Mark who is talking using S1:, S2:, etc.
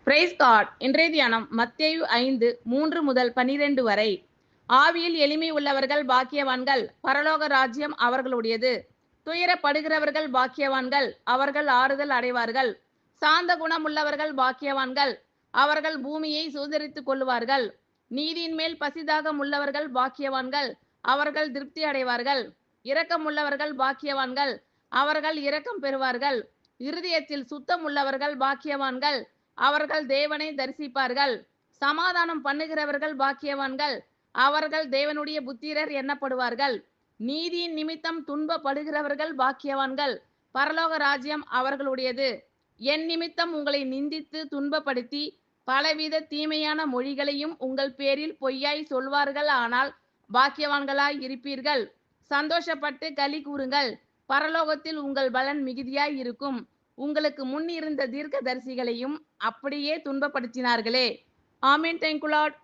S1: Price God. இன்றைய தியானம் மத்தேயு 5:3-12 வரை. ஆவியில் எளிமை உள்ளவர்கள் பாக்கியவான்கள், பரலோக ராஜ்யம் அவர்களுடையது. துயரப்படுகிறவர்கள் பாக்கியவான்கள், அவர்கள் ஆறுதல் அடைவார்கள். சாந்த குணம் உள்ளவர்கள் பாக்கியவான்கள், அவர்கள் பூமியை சுதந்தரித்துக் கொள்ளுவார்கள். நீதியின் மேல் பசிதாகம் உள்ளவர்கள் பாக்கியவான்கள், அவர்கள் திருப்தி அடைவார்கள். இரக்கம் உள்ளவர்கள் பாக்கியவான்கள், அவர்கள் இரக்கம் பெறுவார்கள். இருதயத்தில் சுத்தம் உள்ளவர்கள் பாக்கியவான்கள், அவர்கள் தேவனை தரிசிப்பார்கள். சமாதானம் பண்ணுகிறவர்கள் பாக்கியவான்கள், அவர்கள் தேவனுடைய புத்திரர் எண்ணப்படுவார்கள். நீதியின் நிமித்தம் துன்பப்படுகிறவர்கள் பாக்கியவான்கள், பரலோக ராஜ்யம் அவர்களுடையது. என் நிமித்தம் உங்களை நிந்தித்து துன்பப்படுத்தி பலவித தீமையான மொழிகளையும் உங்கள் பேரில் பொய்யாய் சொல்வார்கள், ஆனால் பாக்கியவான்களாய் இருப்பீர்கள். சந்தோஷப்பட்டு களி கூறுங்கள், பரலோகத்தில் உங்கள் பலன் மிகுதியாய் இருக்கும். உங்களுக்கு முன் இருந்த தீர்க்க தரிசிகளையும் அப்படியே துன்பப்படுத்தினார்களே. ஆமீன். Thank you Lord.